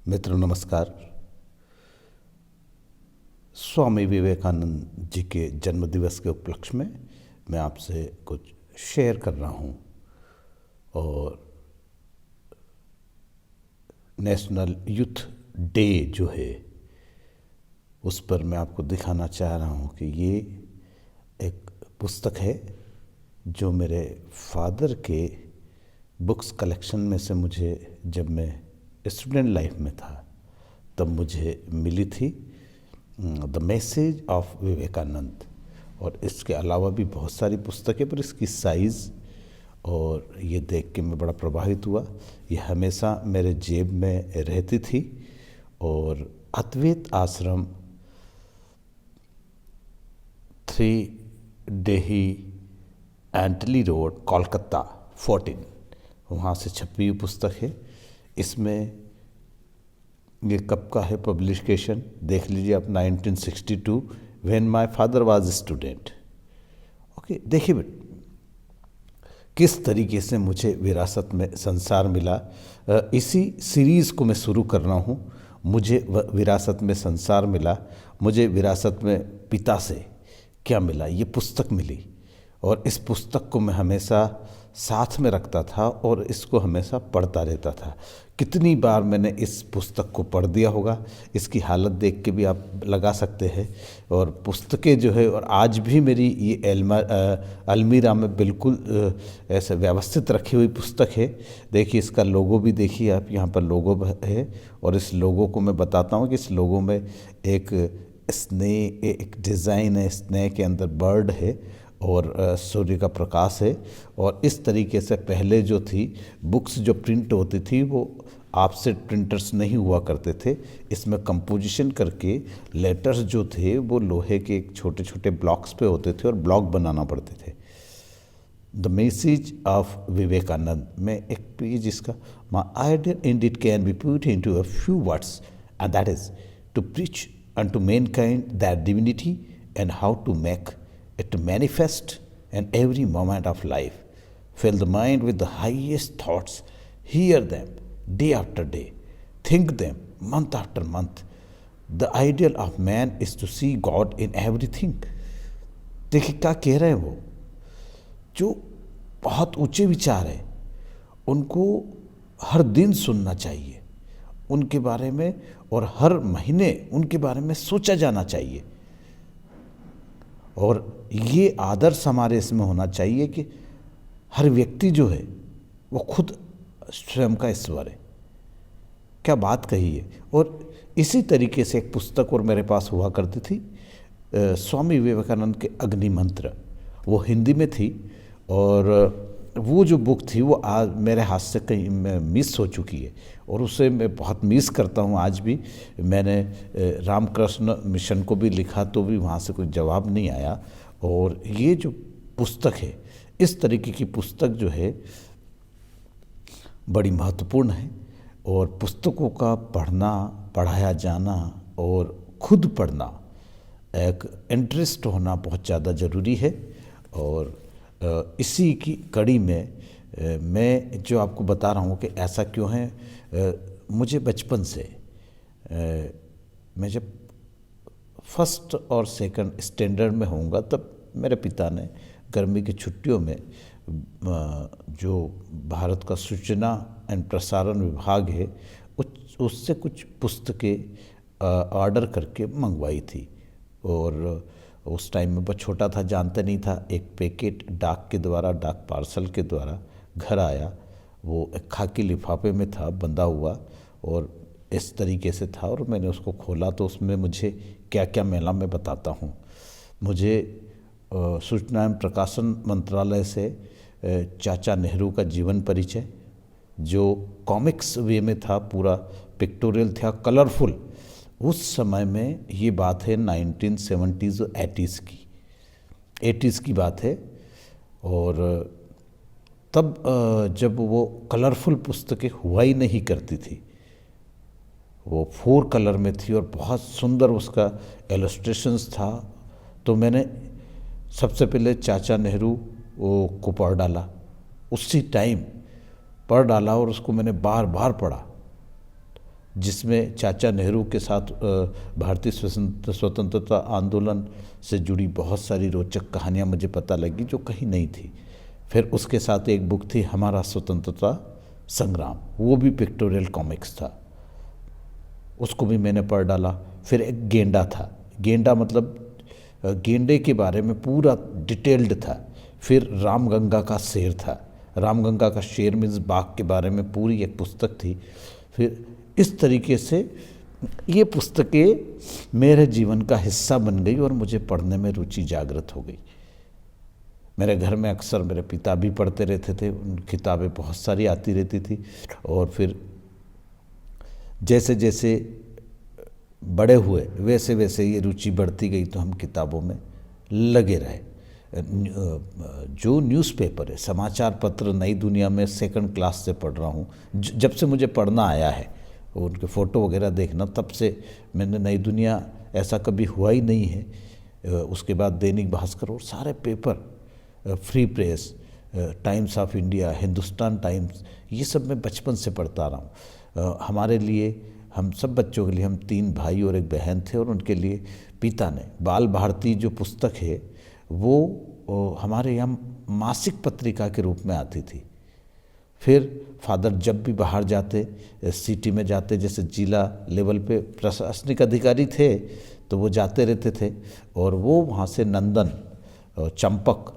मित्रों नमस्कार। स्वामी विवेकानंद जी के जन्मदिवस के उपलक्ष्य में मैं आपसे कुछ शेयर कर रहा हूँ और नेशनल यूथ डे जो है उस पर मैं आपको दिखाना चाह रहा हूँ कि ये एक पुस्तक है जो मेरे फादर के बुक्स कलेक्शन में से मुझे जब मैं स्टूडेंट लाइफ में था तब मुझे मिली थी, द मैसेज ऑफ विवेकानंद। और इसके अलावा भी बहुत सारी पुस्तकें, पर इसकी साइज़ और ये देख के मैं बड़ा प्रभावित हुआ। ये हमेशा मेरे जेब में रहती थी और अद्वैत आश्रम 3 डेही एंटली रोड कोलकाता 14 वहाँ से छपी हुई पुस्तक है। इसमें ये कब का है पब्लिकेशन देख लीजिए आप, 1962, when my father was student. Okay, देखिए बेटा किस तरीके से मुझे विरासत में संसार मिला। इसी सीरीज़ को मैं शुरू कर रहा हूँ। मुझे विरासत में संसार मिला, मुझे विरासत में पिता से क्या मिला, ये पुस्तक मिली। और इस पुस्तक को मैं हमेशा साथ में रखता था और इसको हमेशा पढ़ता रहता था। कितनी बार मैंने इस पुस्तक को पढ़ दिया होगा, इसकी हालत देख के भी आप लगा सकते हैं। और पुस्तकें जो है, और आज भी मेरी ये अलमीरा में बिल्कुल ऐसे व्यवस्थित रखी हुई पुस्तक है। देखिए इसका लोगो भी देखिए आप, यहाँ पर लोगो है। और इस लोगो को मैं बताता हूँ कि इस लोगो में एक स्नेह, एक डिज़ाइन है, स्नेह के अंदर बर्ड है और सूर्य का प्रकाश है। और इस तरीके से पहले जो थी बुक्स जो प्रिंट होती थी वो ऑफसेट प्रिंटर्स नहीं हुआ करते थे। इसमें कंपोजिशन करके लेटर्स जो थे वो लोहे के एक छोटे छोटे ब्लॉक्स पे होते थे और ब्लॉक बनाना पड़ते थे। द मैसेज ऑफ विवेकानंद में एक पेज इसका, my idea and can be put into a few words and that is to preach unto mankind that divinity and how to make it manifest in every moment of life. Fill the mind with the highest thoughts, hear them day after day, think them month after month. The ideal of man is to see God in everything. देखिए क्या कह रहे हैं वो, जो बहुत ऊंचे विचार है उनको हर दिन सुनना चाहिए, उनके बारे में, और हर महीने उनके बारे में सोचा जाना चाहिए। और ये आदर्श हमारे इसमें होना चाहिए कि हर व्यक्ति जो है वो खुद स्वयं का ईश्वर है। क्या बात कही है। और इसी तरीके से एक पुस्तक और मेरे पास हुआ करती थी, स्वामी विवेकानंद के अग्नि मंत्र, वो हिंदी में थी। और वो जो बुक थी वो आज मेरे हाथ से कहीं मिस हो चुकी है और उसे मैं बहुत मिस करता हूँ आज भी। मैंने रामकृष्ण मिशन को भी लिखा तो भी वहाँ से कोई जवाब नहीं आया। और ये जो पुस्तक है, इस तरीके की पुस्तक जो है बड़ी महत्वपूर्ण है। और पुस्तकों का पढ़ना, पढ़ाया जाना और खुद पढ़ना, एक इंटरेस्ट होना बहुत ज़्यादा ज़रूरी है। और इसी की कड़ी में मैं जो आपको बता रहा हूँ कि ऐसा क्यों है। मुझे बचपन से, मैं जब फर्स्ट और सेकंड स्टैंडर्ड में होऊंगा तब मेरे पिता ने गर्मी की छुट्टियों में जो भारत का सूचना एवं प्रसारण विभाग है उससे कुछ पुस्तकें ऑर्डर करके मंगवाई थी। और उस टाइम में बहुत छोटा था, जानता नहीं था। एक पैकेट डाक के द्वारा, डाक पार्सल के द्वारा घर आया। वो एक खाकी लिफाफे में था बंधा हुआ और इस तरीके से था। और मैंने उसको खोला तो उसमें मुझे क्या क्या मिला मैं बताता हूँ। मुझे सूचना एवं प्रकाशन मंत्रालय से चाचा नेहरू का जीवन परिचय, जो कॉमिक्स वे में था, पूरा पिक्टोरियल था, कलरफुल। उस समय में ये बात है 1970s और 80s की बात है। और तब जब वो कलरफुल पुस्तकें हुआ ही नहीं करती थी, वो 4 कलर में थी और बहुत सुंदर उसका इलस्ट्रेशंस था। तो मैंने सबसे पहले चाचा नेहरू को पढ़ डाला, उसी टाइम पढ़ डाला और उसको मैंने बार बार पढ़ा। जिसमें चाचा नेहरू के साथ भारतीय स्वतंत्रता आंदोलन से जुड़ी बहुत सारी रोचक कहानियाँ मुझे पता लगी जो कहीं नहीं थी। फिर उसके साथ एक बुक थी हमारा स्वतंत्रता संग्राम, वो भी पिक्टोरियल कॉमिक्स था, उसको भी मैंने पढ़ डाला। फिर एक गेंडा था, गेंडा मतलब गेंडे के बारे में पूरा डिटेल्ड था। फिर रामगंगा का शेर था, रामगंगा का शेर मीन्स बाघ के बारे में पूरी एक पुस्तक थी। फिर इस तरीके से ये पुस्तकें मेरे जीवन का हिस्सा बन गई और मुझे पढ़ने में रुचि जागृत हो गई। मेरे घर में अक्सर मेरे पिता भी पढ़ते रहते थे, उन किताबें बहुत सारी आती रहती थी। और फिर जैसे जैसे बड़े हुए वैसे वैसे ये रुचि बढ़ती गई, तो हम किताबों में लगे रहे। जो न्यूज़पेपर है, समाचार पत्र नई दुनिया में सेकंड क्लास से पढ़ रहा हूँ। जब से मुझे पढ़ना आया है, उनके फ़ोटो वगैरह देखना, तब से मैंने नई दुनिया, ऐसा कभी हुआ ही नहीं है। उसके बाद दैनिक भास्कर और सारे paper, free press, times of India, Hindustan times, ये सब मैं बचपन से पढ़ता रहा हूँ। हमारे लिए, हम सब बच्चों के लिए, हम 3 भाई और एक बहन थे, और उनके लिए पिता ने बाल भारती जो पुस्तक है वो हमारे यहाँ मासिक पत्रिका के रूप में आती थी। फिर फादर जब भी बाहर जाते, सिटी में जाते, जैसे जिला लेवल पे प्रशासनिक अधिकारी थे, तो वो जाते रहते थे, और वो वहाँ से नंदन, चंपक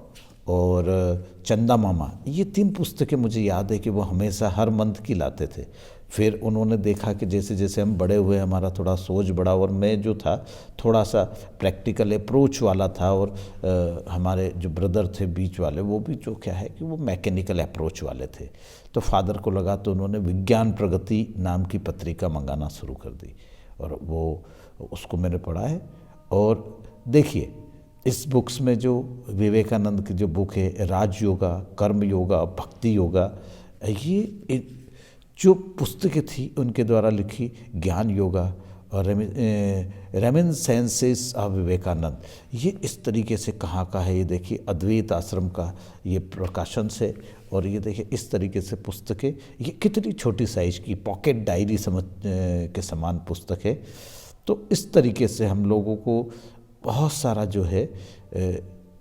और चंदा मामा, ये 3 पुस्तकें मुझे याद है कि वो हमेशा हर मंथ की लाते थे। फिर उन्होंने देखा कि जैसे जैसे हम बड़े हुए, हमारा थोड़ा सोच बढ़ा, और मैं जो था थोड़ा सा प्रैक्टिकल अप्रोच वाला था, और हमारे जो ब्रदर थे बीच वाले, वो भी जो क्या है कि वो मैकेनिकल अप्रोच वाले थे। तो फादर को लगा, तो उन्होंने विज्ञान प्रगति नाम की पत्रिका मंगाना शुरू कर दी, और वो उसको मैंने पढ़ा है। और देखिए, इस बुक्स में जो विवेकानंद की जो बुक है, राज योगा, कर्म योगा, भक्ति योगा, ये जो पुस्तकें थी उनके द्वारा लिखी, ज्ञान योगा और रेमिनिसेंसेस ऑफ विवेकानंद, ये इस तरीके से कहाँ का है, ये देखिए अद्वैत आश्रम का ये प्रकाशन से। और ये देखिए इस तरीके से पुस्तकें, ये कितनी छोटी साइज की पॉकेट डायरी समझ के समान पुस्तक है। तो इस तरीके से हम लोगों को बहुत सारा जो है,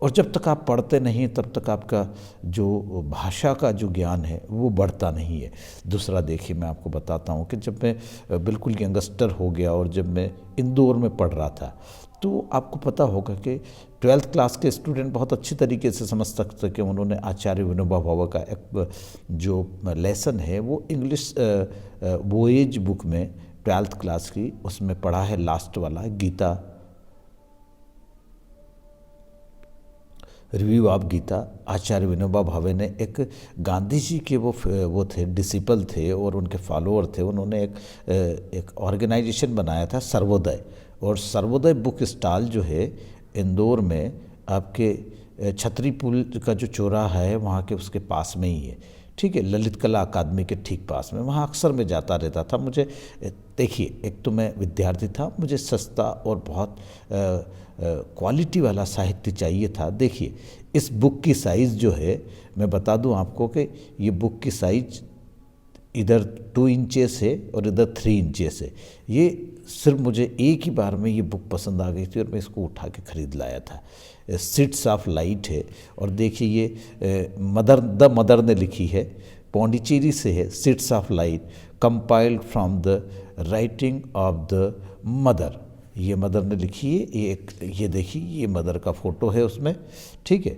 और जब तक आप पढ़ते नहीं तब तक आपका जो भाषा का जो ज्ञान है वो बढ़ता नहीं है। दूसरा देखिए, मैं आपको बताता हूँ कि जब मैं बिल्कुल यंगस्टर हो गया और जब मैं इंदौर में पढ़ रहा था, तो आपको पता होगा कि 12th क्लास के स्टूडेंट बहुत अच्छी तरीके से समझ सकते कि उन्होंने आचार्य विनोबा भावे का एक जो लेसन है वो इंग्लिश वोएज बुक में 12th क्लास की, उसमें पढ़ा है, लास्ट वाला गीता, रिव्यू ऑफ गीता। आचार्य विनोबा भावे ने एक गांधी जी के वो थे, डिसिपल थे और उनके फॉलोअर थे। उन्होंने एक ऑर्गेनाइजेशन बनाया था, सर्वोदय, और सर्वोदय बुक स्टॉल जो है इंदौर में आपके छतरी पुल का जो चौराहा है वहाँ के उसके पास में ही है, ठीक है, ललित कला अकादमी के ठीक पास में। वहाँ अक्सर मैं जाता रहता था। मुझे देखिए, एक तो मैं विद्यार्थी था, मुझे सस्ता और बहुत क्वालिटी वाला साहित्य चाहिए था। देखिए, इस बुक की साइज़ जो है, मैं बता दूं आपको कि ये बुक की साइज़ इधर 2 इंचेस है और इधर 3 इंचेस है। ये सिर्फ मुझे एक ही बार में ये बुक पसंद आ गई थी और मैं इसको उठा के ख़रीद लाया था। सीड्स ऑफ लाइट है, और देखिए ये द मदर ने लिखी है, पौंडीचेरी से है। Seeds of light compiled from the writing of the mother, ये मदर ने लिखी है। ये देखिए, ये मदर का फ़ोटो है उसमें, ठीक है,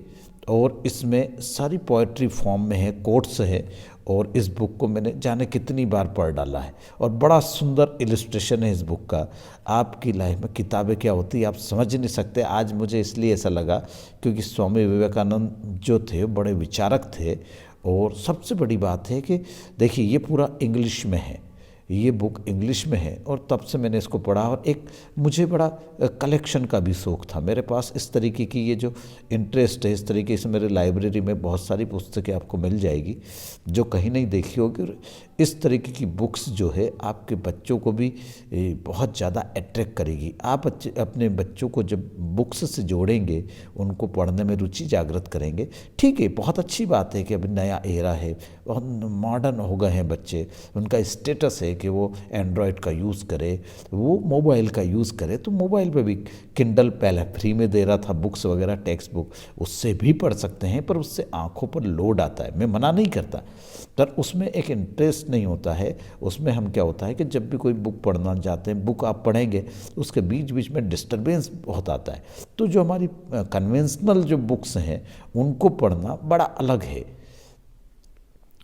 और इसमें सारी पोएट्री फॉर्म में है, कोट्स है। और इस बुक को मैंने जाने कितनी बार पढ़ डाला है, और बड़ा सुंदर इलस्ट्रेशन है इस बुक का। आपकी लाइफ में किताबें क्या होती है आप समझ नहीं सकते। आज मुझे इसलिए ऐसा लगा क्योंकि स्वामी विवेकानंद जो थे बड़े विचारक थे, और सबसे बड़ी बात है कि देखिए ये पूरा इंग्लिश में है, ये बुक इंग्लिश में है, और तब से मैंने इसको पढ़ा। और एक मुझे बड़ा कलेक्शन का भी शौक़ था, मेरे पास इस तरीके की ये जो इंटरेस्ट है, इस तरीके से मेरे लाइब्रेरी में बहुत सारी पुस्तकें आपको मिल जाएगी जो कहीं नहीं देखी होगी। और इस तरीके की बुक्स जो है आपके बच्चों को भी बहुत ज़्यादा अट्रैक्ट करेगी। आप अपने बच्चों को जब बुक्स से जोड़ेंगे, उनको पढ़ने में रुचि जागृत करेंगे, ठीक है, बहुत अच्छी बात है कि अभी नया एरा है, बहुत मॉडर्न हो गए हैं बच्चे, उनका स्टेटस है कि वो एंड्रॉयड का यूज़ करे, वो मोबाइल का यूज़ करे, तो मोबाइल पे भी किंडल पहले फ्री में दे रहा था, बुक्स वगैरह टेक्स्ट बुक, उससे भी पढ़ सकते हैं, पर उससे आँखों पर लोड आता है। मैं मना नहीं करता, पर उसमें एक इंटरेस्ट नहीं होता है। उसमें हम क्या होता है कि जब भी कोई बुक पढ़ना चाहते हैं, बुक आप पढ़ेंगे उसके बीच बीच में डिस्टरबेंस बहुत आता है। तो जो हमारी कन्वेंशनल जो बुक्स हैं उनको पढ़ना बड़ा अलग है,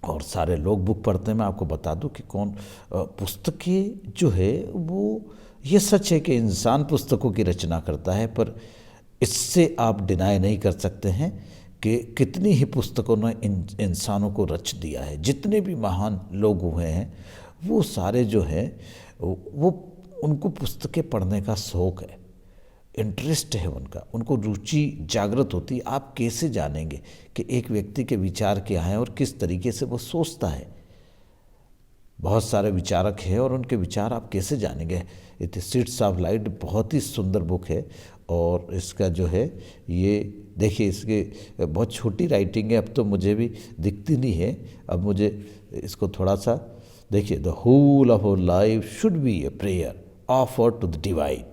और सारे लोग बुक पढ़ते हैं। मैं आपको बता दूं कि कौन पुस्तकें जो है वो, ये सच है कि इंसान पुस्तकों की रचना करता है, पर इससे आप डिनाई नहीं कर सकते हैं कि कितनी ही पुस्तकों ने इंसानों को रच दिया है। जितने भी महान लोग हुए हैं वो सारे जो हैं वो, उनको पुस्तकें पढ़ने का शौक़ है, इंटरेस्ट है उनका, उनको रुचि जागृत होती है। आप कैसे जानेंगे कि एक व्यक्ति के विचार क्या हैं और किस तरीके से वो सोचता है? बहुत सारे विचारक हैं और उनके विचार आप कैसे जानेंगे? इट सीड्स ऑफ लाइट बहुत ही सुंदर बुक है, और इसका जो है ये देखिए, इसके बहुत छोटी राइटिंग है, अब तो मुझे भी दिखती नहीं है। अब मुझे इसको थोड़ा सा देखिए, the whole of our life should be a prayer offered to the divine.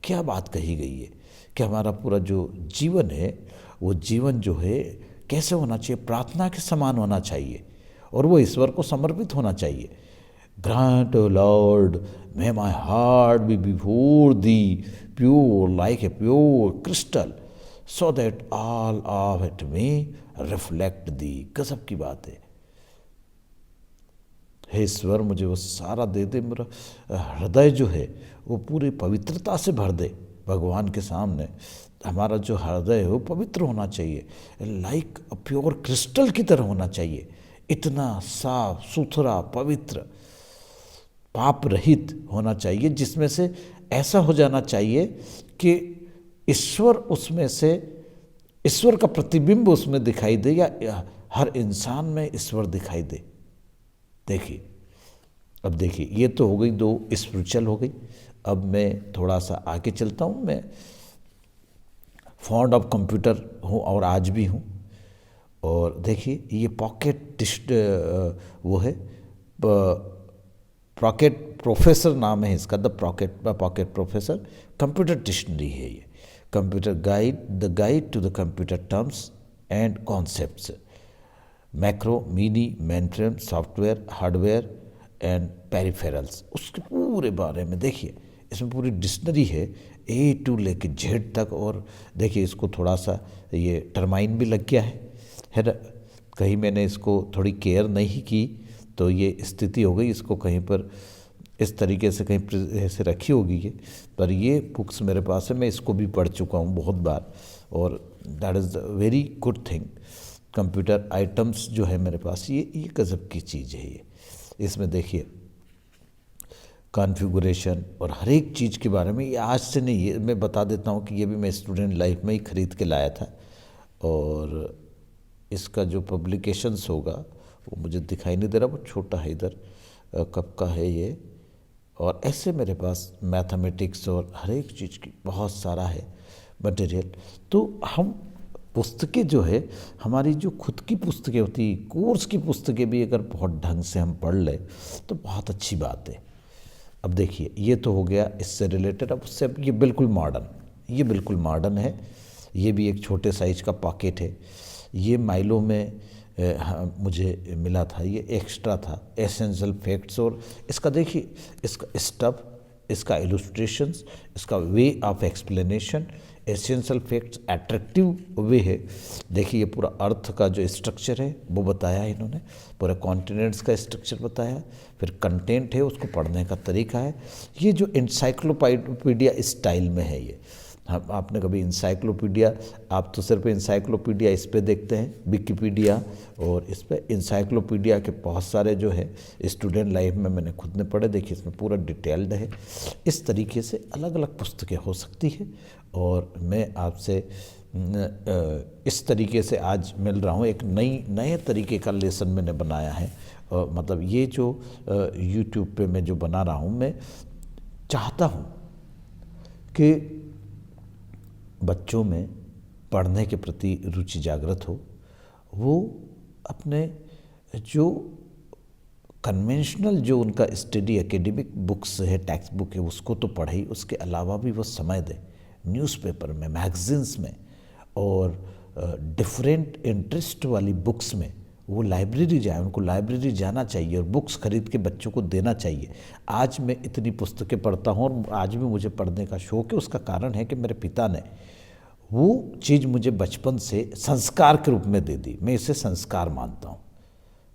क्या बात कही गई है कि हमारा पूरा जो जीवन है वो जीवन जो है कैसे होना चाहिए? प्रार्थना के समान होना चाहिए, और वो ईश्वर को समर्पित होना चाहिए। Grant O Lord may my heart be before thee pure like a pure crystal, so that all of it may reflect thee. गजब की बात है। हे ईश्वर, मुझे वो सारा दे दे, मेरा हृदय जो है वो पूरी पवित्रता से भर दे भगवान के सामने। हमारा जो हृदय है वो पवित्र होना चाहिए, लाइक अ प्योर क्रिस्टल की तरह होना चाहिए, इतना साफ सुथरा पवित्र पाप रहित होना चाहिए, जिसमें से ऐसा हो जाना चाहिए कि ईश्वर उसमें से, ईश्वर का प्रतिबिंब उसमें दिखाई दे, या हर इंसान में ईश्वर दिखाई दे। देखिए, अब देखिए, ये तो हो गई दो स्पिरिचुअल हो गई। अब मैं थोड़ा सा आगे चलता हूँ। मैं फॉन्ड ऑफ कंप्यूटर हूँ और आज भी हूँ। और देखिए, ये पॉकेट वो है, पॉकेट प्रोफेसर नाम है इसका, the pocket professor computer dictionary है ये। Computer guide, the guide to the computer terms and concepts, macro, mini, mainframe, software, hardware and peripherals, उसके पूरे बारे में देखिए। इसमें पूरी डिक्शनरी है, ए टू लेके जेड तक। और देखिए, इसको थोड़ा सा ये टर्माइन भी लग गया है ना? कहीं मैंने इसको थोड़ी केयर नहीं की तो ये स्थिति हो गई। इसको कहीं पर इस तरीके से कहीं ऐसे रखी होगी ये, पर ये बुक्स मेरे पास है, मैं इसको भी पढ़ चुका हूँ बहुत बार, और that is the very good thing. Computer items जो है मेरे पास, ये गज़ब की चीज़ है ये। इसमें देखिए कॉन्फ़िगरेशन और हर एक चीज़ के बारे में, ये आज से नहीं, ये मैं बता देता हूँ कि ये भी मैं स्टूडेंट लाइफ में ही ख़रीद के लाया था। और इसका जो पब्लिकेशंस होगा वो मुझे दिखाई नहीं दे रहा, वो छोटा है इधर, कब का है ये। और ऐसे मेरे पास मैथमेटिक्स और हर एक चीज़ की बहुत सारा है मटेरियल। तो हम पुस्तकें जो है, हमारी जो खुद की पुस्तकें होती, कोर्स की पुस्तकें भी अगर बहुत ढंग से हम पढ़ लें तो बहुत अच्छी बात है। अब देखिए, ये तो हो गया इससे रिलेटेड। अब उससे ये बिल्कुल मॉडर्न, ये बिल्कुल मॉडर्न है। ये भी एक छोटे साइज का पॉकेट है। ये माइलो में मुझे मिला था, ये एक्स्ट्रा था, एसेंशियल फैक्ट्स। और इसका देखिए, इसका स्टफ, इसका इलस्ट्रेशंस, इसका way of explanation, essential facts attractive way है। देखिए, ये पूरा अर्थ का जो स्ट्रक्चर है वो बताया है इन्होंने, पूरे कॉन्टिनेंट्स का स्ट्रक्चर बताया, फिर कंटेंट है, उसको पढ़ने का तरीका है। ये जो इंसाइक्लोपीडिया स्टाइल में है ये। हम, आपने कभी इंसाइक्लोपीडिया, आप तो सिर्फ इंसाइक्लोपीडिया इस पे देखते हैं, विकिपीडिया, और इस पे इंसाइक्लोपीडिया के बहुत सारे जो है स्टूडेंट लाइफ में मैंने खुद ने पढ़े। देखिए, इसमें पूरा डिटेल्ड है। इस तरीके से अलग अलग पुस्तकें हो सकती है, और मैं आपसे इस तरीके से आज मिल रहा हूँ। एक नए तरीके का लेसन मैंने बनाया है। मतलब ये जो यूट्यूब पे मैं जो बना रहा हूँ, मैं चाहता हूँ कि बच्चों में पढ़ने के प्रति रुचि जागृत हो, वो अपने जो कन्वेंशनल जो उनका स्टडी एकेडमिक बुक्स है, टेक्स्ट बुक है, उसको तो पढ़े ही, उसके अलावा भी वो समय दे न्यूज़पेपर में, मैगजीन्स में और डिफरेंट इंटरेस्ट वाली बुक्स में वो लाइब्रेरी जाए। उनको लाइब्रेरी जाना चाहिए और बुक्स खरीद के बच्चों को देना चाहिए। आज मैं इतनी पुस्तकें पढ़ता हूँ और आज भी मुझे पढ़ने का शौक़ है। उसका कारण है कि मेरे पिता ने वो चीज़ मुझे बचपन से संस्कार के रूप में दे दी। मैं इसे संस्कार मानता हूँ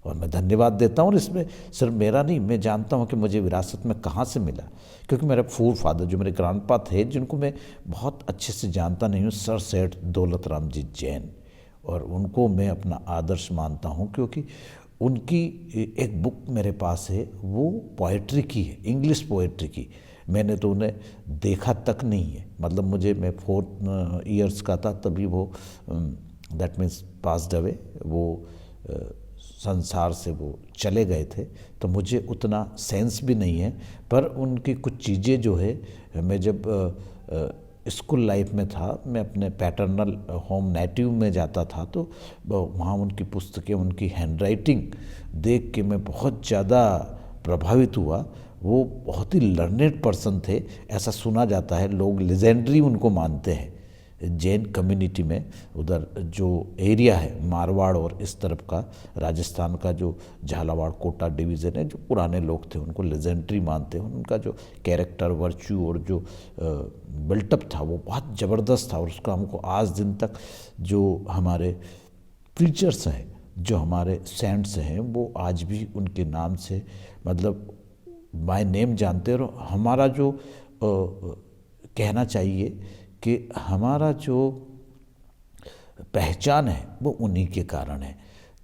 और मैं धन्यवाद देता हूँ। और इसमें सिर्फ मेरा नहीं, मैं जानता हूँ कि मुझे विरासत में कहाँ से मिला, क्योंकि मेरे फादर जो मेरे ग्रैंडपा थे, जिनको मैं बहुत अच्छे से जानता नहीं हूँ, सर सेठ दौलत राम जी जैन, और उनको मैं अपना आदर्श मानता हूँ क्योंकि उनकी एक बुक मेरे पास है, वो पोइट्री की है, इंग्लिश पोइट्री की। मैंने तो उन्हें देखा तक नहीं है, मतलब मैं 4 ईयर्स का था तभी वो दैट मीन्स पास्ड अवे, वो संसार से वो चले गए थे, तो मुझे उतना सेंस भी नहीं है। पर उनकी कुछ चीज़ें जो है, मैं जब स्कूल लाइफ में था, मैं अपने पैटर्नल होम नेटिव में जाता था, तो वहाँ उनकी पुस्तकें, उनकी हैंडराइटिंग देख के मैं बहुत ज़्यादा प्रभावित हुआ। वो बहुत ही लर्नेड पर्सन थे, ऐसा सुना जाता है, लोग लेजेंडरी उनको मानते हैं जैन कम्युनिटी में। उधर जो एरिया है मारवाड़ और इस तरफ का राजस्थान का जो झालावाड़ कोटा डिवीज़न है, जो पुराने लोग थे उनको लेजेंडरी मानते हैं। उनका जो कैरेक्टर, वर्च्यू और जो बिल्टअप था वो बहुत ज़बरदस्त था, और उसका हमको आज दिन तक जो हमारे प्रीचर्स हैं, जो हमारे सेंट्स हैं, वो आज भी उनके नाम से मतलब बाय नेम जानते हैं। और हमारा जो कहना चाहिए कि हमारा जो पहचान है वो उन्हीं के कारण है।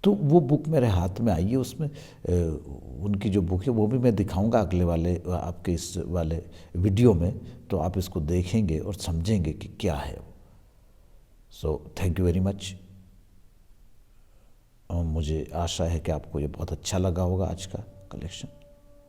तो वो बुक मेरे हाथ में आई है, उसमें उनकी जो बुक है वो भी मैं दिखाऊंगा अगले वाले आपके इस वाले वीडियो में, तो आप इसको देखेंगे और समझेंगे कि क्या है वो। So thank you very much. मुझे आशा है कि आपको ये बहुत अच्छा लगा होगा आज का कलेक्शन।